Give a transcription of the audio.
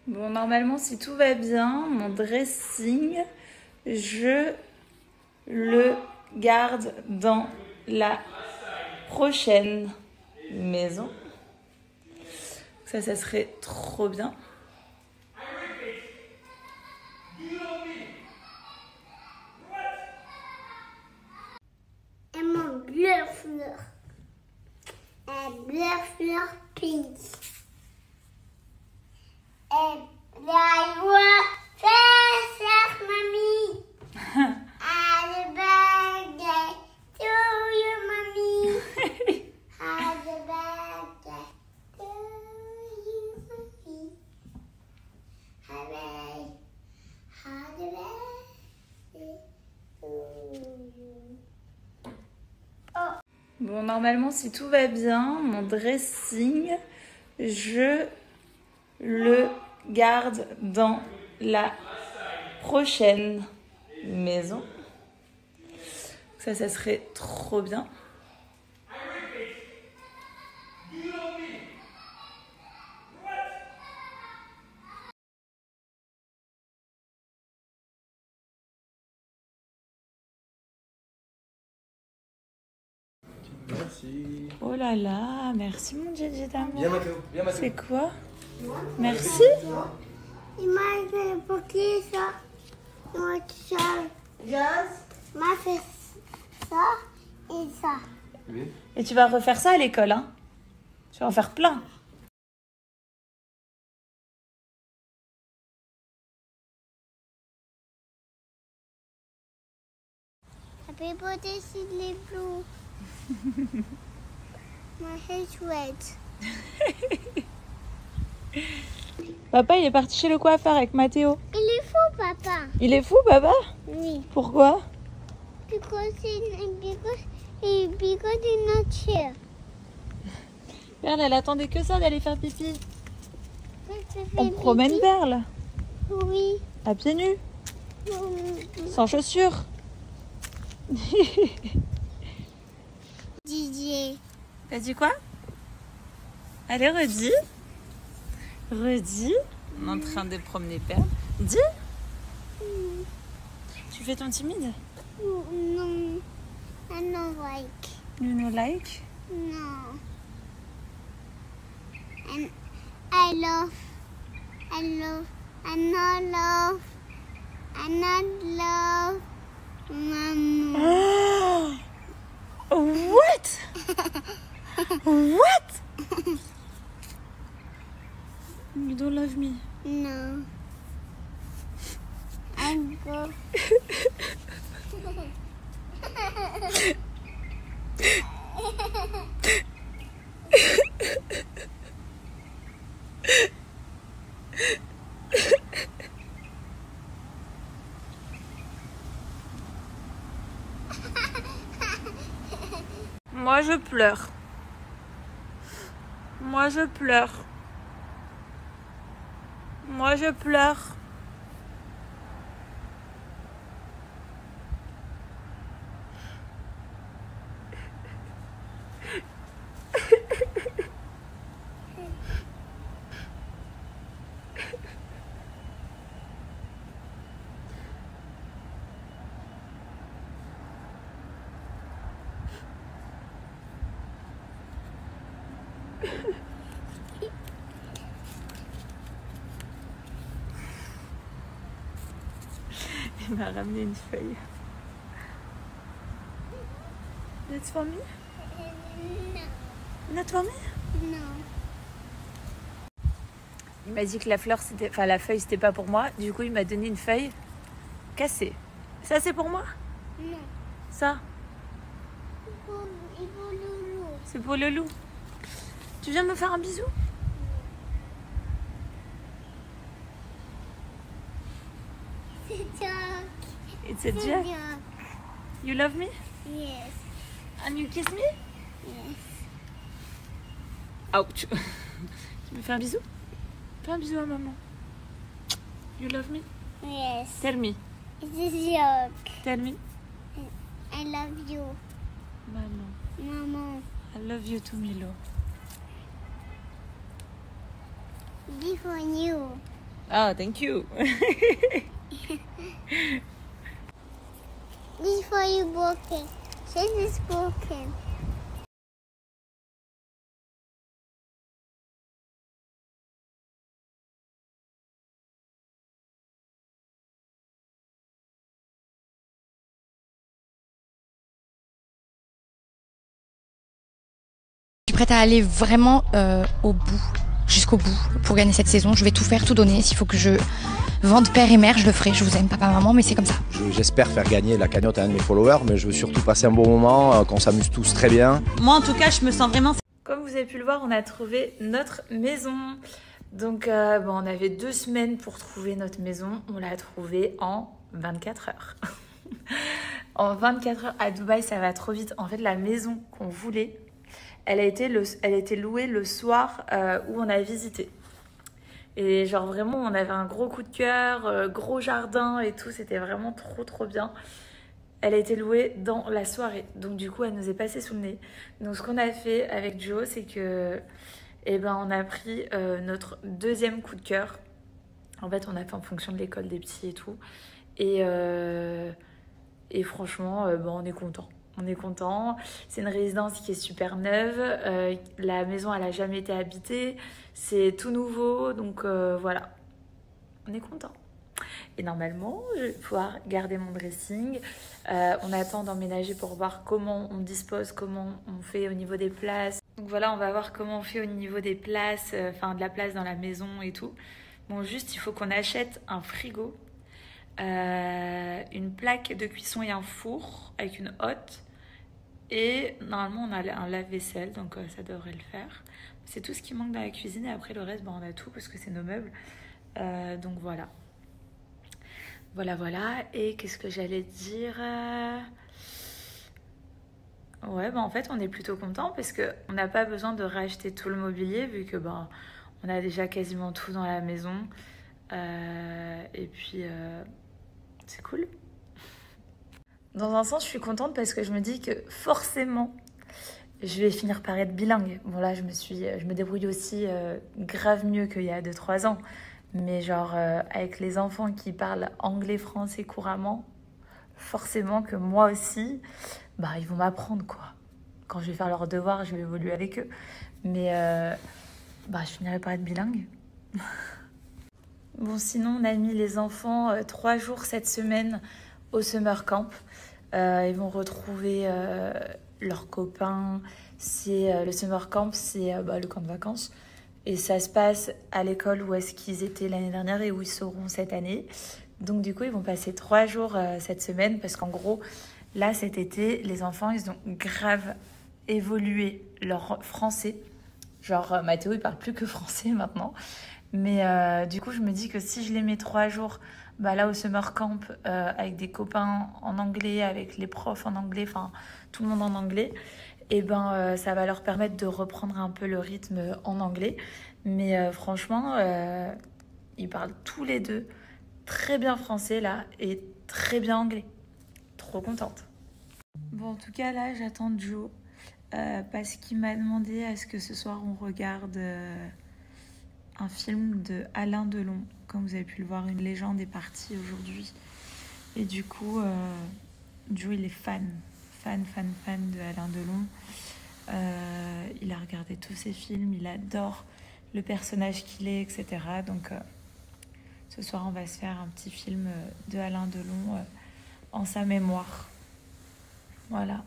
Bon, normalement, si tout va bien, mon dressing, je le garde dans la prochaine maison. Ça serait trop bien. Et mon bleu fleur. Un bleu fleur pink. Et la joie fait mamie. Happy birthday to you, mommy. Happy birthday to you, mommy. Happy birthday to you. Bon, normalement, si tout va bien, mon dressing, je le garde dans la prochaine maison. Ça serait trop bien. Merci. Oh là là, merci mon Gigi d'amour. Viens Mathéo, viens Mathéo. C'est quoi? Merci. Il m'a fait le bouquet, ça. Il m'a fait ça. Il m'a fait ça et ça. Oui. Et tu vas refaire ça à l'école, hein? Tu vas en faire plein. Happy birthday, Sidney Blue. My hair's red. Papa, il est parti chez le coiffeur avec Mathéo. Il est fou, papa. Il est fou, papa? Oui. Pourquoi? Because he's not here. Perle, elle attendait que ça d'aller faire pipi. On promène Perle Oui. à pieds nus, sans chaussures. Didier. T'as dit quoi? Allez, redis. Redis. On est en train de promener Perle. Dis. Tu fais ton timide? Non. I don't like. You know like? No. And I not love Mama. What? What? You don't love me. No. I go. Moi je pleure. Moi je pleure. Moi je pleure. Il m'a ramené une feuille. That's for me? No. Not for me? No. Il m'a dit que la fleur, c'était, enfin la feuille, c'était pas pour moi. Du coup, il m'a donné une feuille cassée. Ça, c'est pour moi? No. Ça, Il faut Loulou. c'est pour le loup. Tu viens me faire un bisou? C'est Jack. It's a C'est Jack. Jack. You love me? Yes. And you kiss me? Yes. Ouch. Tu me fais un bisou? Fais un bisou à maman. You love me? Yes. Tell me. It's a Jack. Tell me. I love you, Maman. Mama. I love you too, Milo. This for you. Oh, thank you. This for you broken. This is broken. Je suis prête à aller vraiment au bout, jusqu'au bout, pour gagner cette saison. Je vais tout faire, tout donner. S'il faut que je vende père et mère, je le ferai. Je vous aime, papa, maman, mais c'est comme ça. J'espère faire gagner la cagnotte à un de mes followers, mais je veux surtout passer un bon moment, qu'on s'amuse tous très bien. Moi, en tout cas, je me sens vraiment... Comme vous avez pu le voir, on a trouvé notre maison. Donc, bon, on avait 2 semaines pour trouver notre maison. On l'a trouvée en 24 heures. En 24 heures à Dubaï, ça va trop vite. En fait, la maison qu'on voulait, elle a été louée le soir où on a visité. Et genre vraiment, on avait un gros coup de cœur, gros jardin et tout. C'était vraiment trop bien. Elle a été louée dans la soirée. Donc du coup, elle nous est passée sous le nez. Donc ce qu'on a fait avec Joe, c'est que... Eh ben, on a pris notre 2e coup de cœur. En fait, on a fait en fonction de l'école des petits et tout. Et franchement, bon, on est content. On est content. C'est une résidence qui est super neuve. La maison, elle n'a jamais été habitée. C'est tout nouveau. Donc voilà, on est content. Et normalement, je vais pouvoir garder mon dressing. On attend d'emménager pour voir comment on dispose, comment on fait au niveau des places. Donc voilà, on va voir comment on fait au niveau des places, enfin de la place dans la maison et tout. Bon, juste, il faut qu'on achète un frigo, une plaque de cuisson et un four avec une hotte. Et normalement, on a un lave-vaisselle, donc ça devrait le faire. C'est tout ce qui manque dans la cuisine. Et après, le reste, on a tout parce que c'est nos meubles. Donc voilà. Voilà. Et qu'est-ce que j'allais dire? Ouais, en fait, on est plutôt content parce qu'on n'a pas besoin de racheter tout le mobilier vu que on a déjà quasiment tout dans la maison. Et puis, c'est cool. Dans un sens, je suis contente parce que je me dis que forcément, je vais finir par être bilingue. Bon, là, je me débrouille aussi grave mieux qu'il y a 2-3 ans. Mais genre, avec les enfants qui parlent anglais, français couramment, forcément que moi aussi, ils vont m'apprendre, quoi. Quand je vais faire leurs devoirs, je vais évoluer avec eux. Mais je finirai par être bilingue. Bon, sinon, on a mis les enfants 3 jours cette semaine au summer camp. Ils vont retrouver leurs copains. Le summer camp, c'est le camp de vacances. Et ça se passe à l'école où est-ce qu'ils étaient l'année dernière et où ils seront cette année. Donc du coup, ils vont passer 3 jours cette semaine parce qu'en gros, là, cet été, les enfants, ils ont grave évolué leur français. Genre, Mathéo, il parle plus que français maintenant. Mais du coup, je me dis que si je les mets 3 jours là au summer camp avec des copains en anglais, avec les profs en anglais, enfin tout le monde en anglais, et ça va leur permettre de reprendre un peu le rythme en anglais. Mais franchement, ils parlent tous les deux très bien français là et très bien anglais. Trop contente. Bon, en tout cas là, j'attends Joe parce qu'il m'a demandé à ce que ce soir on regarde un film de Alain Delon. Comme vous avez pu le voir, une légende est partie aujourd'hui. Et du coup, Joe, il est fan de Alain Delon. Il a regardé tous ses films, il adore le personnage qu'il est, etc. Donc, ce soir, on va se faire un petit film de Alain Delon en sa mémoire. Voilà.